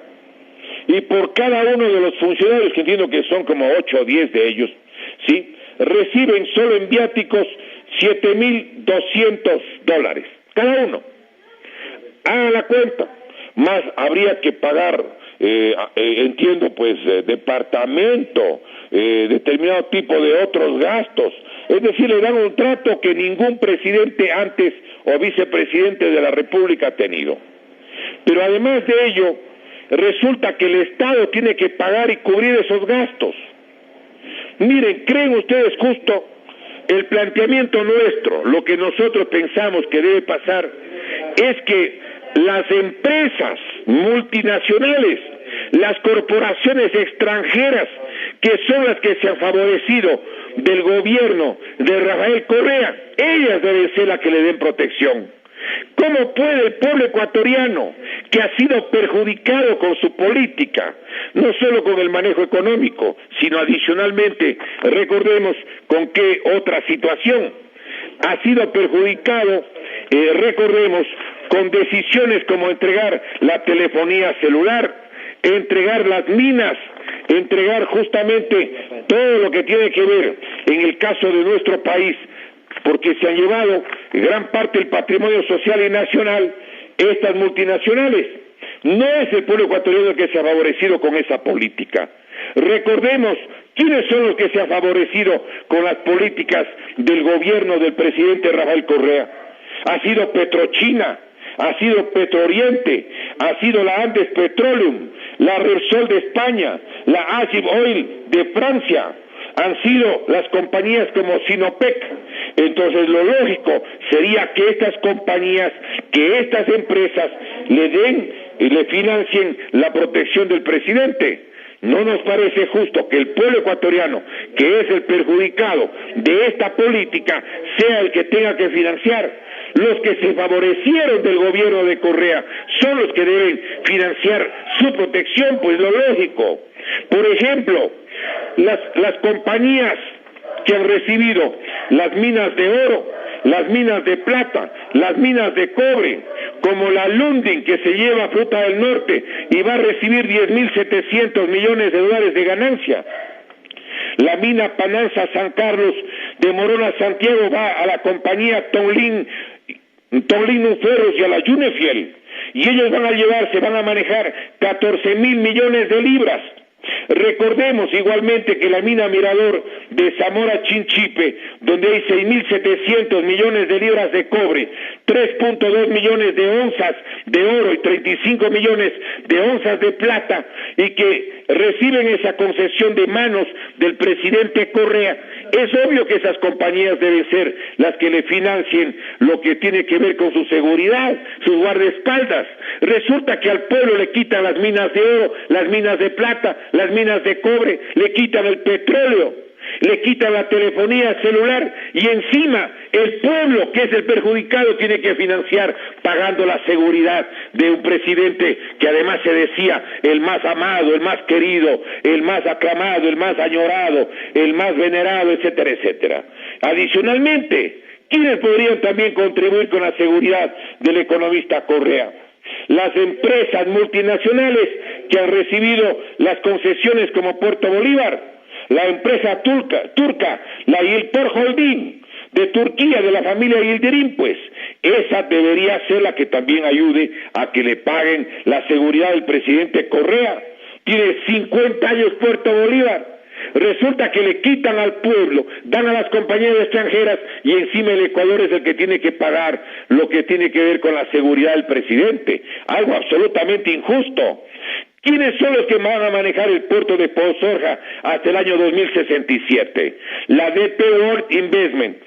y por cada uno de los funcionarios, que entiendo que son como 8 o 10 de ellos, ¿sí?, reciben solo en viáticos $7,200, cada uno. Hagan la cuenta, más habría que pagar, entiendo, pues, departamento, determinado tipo de otros gastos. Es decir, le dan un trato que ningún presidente antes o vicepresidente de la República ha tenido. Pero además de ello, resulta que el Estado tiene que pagar y cubrir esos gastos. Miren, ¿creen ustedes justo el planteamiento nuestro? Lo que nosotros pensamos que debe pasar es que las empresas multinacionales, las corporaciones extranjeras, que son las que se han favorecido del gobierno de Rafael Correa, ellas deben ser las que le den protección. ¿Cómo puede el pueblo ecuatoriano, que ha sido perjudicado con su política, no solo con el manejo económico, sino adicionalmente, recordemos con qué otra situación ha sido perjudicado, recordemos, con decisiones como entregar la telefonía celular, entregar las minas, entregar justamente todo lo que tiene que ver en el caso de nuestro país, porque se han llevado gran parte del patrimonio social y nacional estas multinacionales. No es el pueblo ecuatoriano el que se ha favorecido con esa política. Recordemos quiénes son los que se han favorecido con las políticas del gobierno del presidente Rafael Correa. Ha sido Petrochina, ha sido Petrooriente, ha sido la Andes Petroleum, la Repsol de España, la Agip Oil de Francia, han sido las compañías como Sinopec. Entonces lo lógico sería que estas compañías, que estas empresas le den y le financien la protección del presidente. No nos parece justo que el pueblo ecuatoriano, que es el perjudicado de esta política, sea el que tenga que financiar. Los que se favorecieron del gobierno de Correa son los que deben financiar su protección, pues lo lógico. Por ejemplo, las compañías que han recibido las minas de oro, las minas de plata, las minas de cobre, como la Lundin, que se lleva Fruta del Norte y va a recibir $10,700 millones de ganancia. La mina Pananza San Carlos de Morona Santiago va a la compañía Tonlin Ferros y a la Yunefiel, y ellos van a manejar 14,000 millones de libras. Recordemos igualmente que la mina Mirador de Zamora Chinchipe, donde hay 6,700 millones de libras de cobre, 3.2 millones de onzas de oro y 35 millones de onzas de plata, y que reciben esa concesión de manos del presidente Correa, es obvio que esas compañías deben ser las que le financien lo que tiene que ver con su seguridad, sus guardaespaldas. Resulta que al pueblo le quitan las minas de oro, las minas de plata, las minas de cobre, le quitan el petróleo, le quitan la telefonía celular, y encima el pueblo, que es el perjudicado, tiene que financiar pagando la seguridad de un presidente que además se decía el más amado, el más querido, el más aclamado, el más añorado, el más venerado, etcétera, etcétera. Adicionalmente, ¿quiénes podrían también contribuir con la seguridad del economista Correa? Las empresas multinacionales que han recibido las concesiones como Puerto Bolívar. la empresa turca, la Yiltor Holding, de Turquía, de la familia Yildirim, pues, esa debería ser la que también ayude a que le paguen la seguridad del presidente Correa. Tiene 50 años Puerto Bolívar. Resulta que le quitan al pueblo, dan a las compañías extranjeras y encima el Ecuador es el que tiene que pagar lo que tiene que ver con la seguridad del presidente. Algo absolutamente injusto. ¿Quiénes son los que van a manejar el puerto de Pozorja hasta el año 2067? La DP World Investment,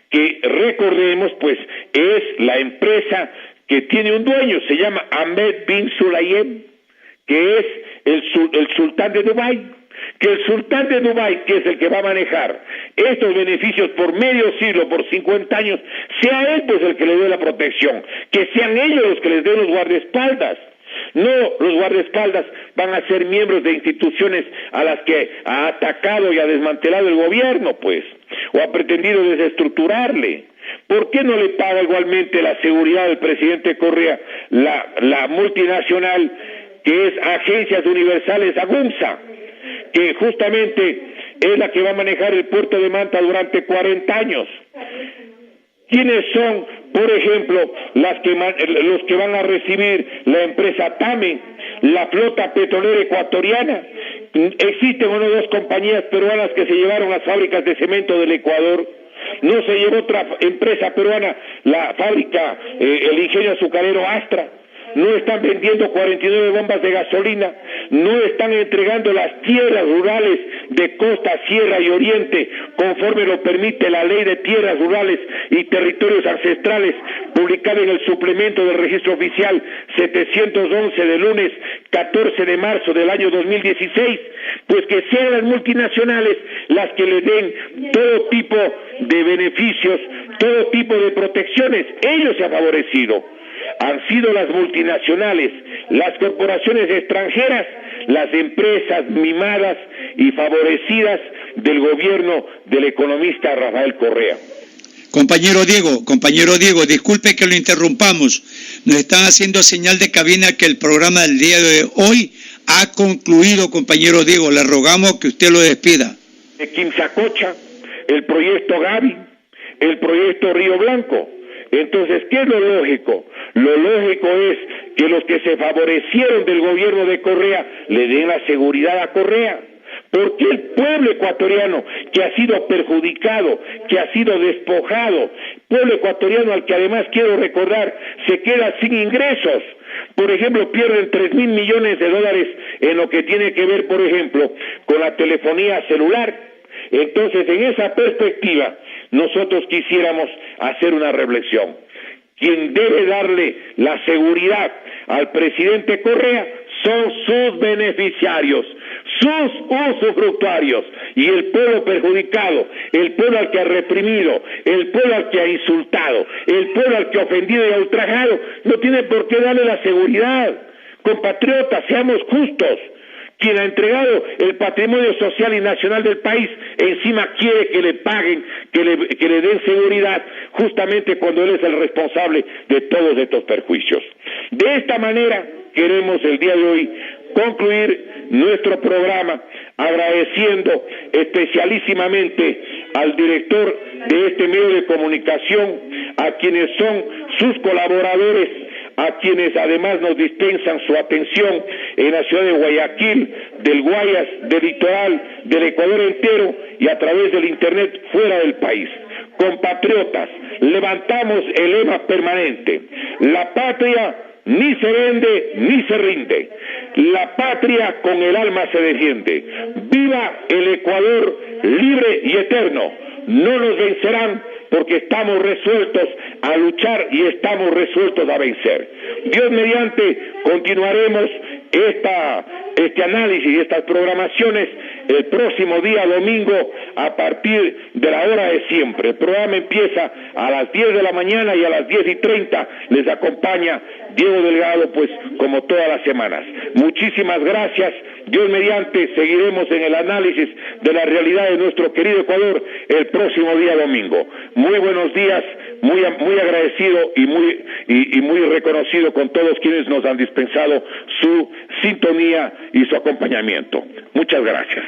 que recordemos pues es la empresa que tiene un dueño, se llama Ahmed bin Sulayem, que es el sultán de Dubái. Que el sultán de Dubái, que es el que va a manejar estos beneficios por medio siglo, por 50 años, sea él pues el que le dé la protección, que sean ellos los que les den los guardaespaldas. No, los guardaespaldas van a ser miembros de instituciones a las que ha atacado y ha desmantelado el gobierno, pues, o ha pretendido desestructurarle. ¿Por qué no le paga igualmente la seguridad del presidente Correa, la multinacional que es Agencias Universales AGUMSA, que justamente es la que va a manejar el puerto de Manta durante 40 años? ¿Quiénes son, por ejemplo, los que van a recibir la empresa TAME, la flota petrolera ecuatoriana? Existen una o dos compañías peruanas que se llevaron las fábricas de cemento del Ecuador. No se llevó otra empresa peruana, la fábrica, el ingenio azucarero Astra. No están vendiendo 49 bombas de gasolina, no están entregando las tierras rurales de costa, sierra y oriente, conforme lo permite la Ley de Tierras Rurales y Territorios Ancestrales, publicada en el suplemento del Registro Oficial 711 de lunes 14 de marzo del año 2016, pues que sean las multinacionales las que le den todo tipo de beneficios, todo tipo de protecciones. Ellos se han favorecido. Han sido las multinacionales, las corporaciones extranjeras, las empresas mimadas y favorecidas del gobierno del economista Rafael Correa. Compañero Diego, disculpe que lo interrumpamos. Nos están haciendo señal de cabina que el programa del día de hoy ha concluido, compañero Diego. Le rogamos que usted lo despida. De Quimsacocha, el proyecto Gavi, el proyecto Río Blanco. Entonces, ¿qué es lo lógico? Lo lógico es que los que se favorecieron del gobierno de Correa le den la seguridad a Correa. Porque el pueblo ecuatoriano que ha sido perjudicado, que ha sido despojado, pueblo ecuatoriano al que además quiero recordar se queda sin ingresos. Por ejemplo, pierden 3.000 millones de dólares en lo que tiene que ver, por ejemplo, con la telefonía celular. Entonces, en esa perspectiva, nosotros quisiéramos hacer una reflexión. Quien debe darle la seguridad al presidente Correa son sus beneficiarios, sus usufructuarios, y el pueblo perjudicado, el pueblo al que ha reprimido, el pueblo al que ha insultado, el pueblo al que ha ofendido y ha ultrajado, no tiene por qué darle la seguridad. Compatriotas, seamos justos. Quien ha entregado el patrimonio social y nacional del país, encima quiere que le paguen, que le den seguridad, justamente cuando él es el responsable de todos estos perjuicios. De esta manera, queremos el día de hoy concluir nuestro programa agradeciendo especialísimamente al director de este medio de comunicación, a quienes son sus colaboradores, a quienes además nos dispensan su atención en la ciudad de Guayaquil, del Guayas, del litoral, del Ecuador entero y a través del internet fuera del país. Compatriotas, levantamos el lema permanente: la patria ni se vende ni se rinde, la patria con el alma se defiende. ¡Viva el Ecuador libre y eterno! No nos vencerán, porque estamos resueltos a luchar y estamos resueltos a vencer. Dios mediante, continuaremos este análisis y estas programaciones el próximo día domingo a partir de la hora de siempre. El programa empieza a las 10 de la mañana y a las 10:30 les acompaña Diego Delgado, pues como todas las semanas. Muchísimas gracias. Dios mediante, seguiremos en el análisis de la realidad de nuestro querido Ecuador el próximo día domingo. Muy buenos días, muy agradecido y muy reconocido con todos quienes nos han dispensado su sintonía y su acompañamiento. Muchas gracias.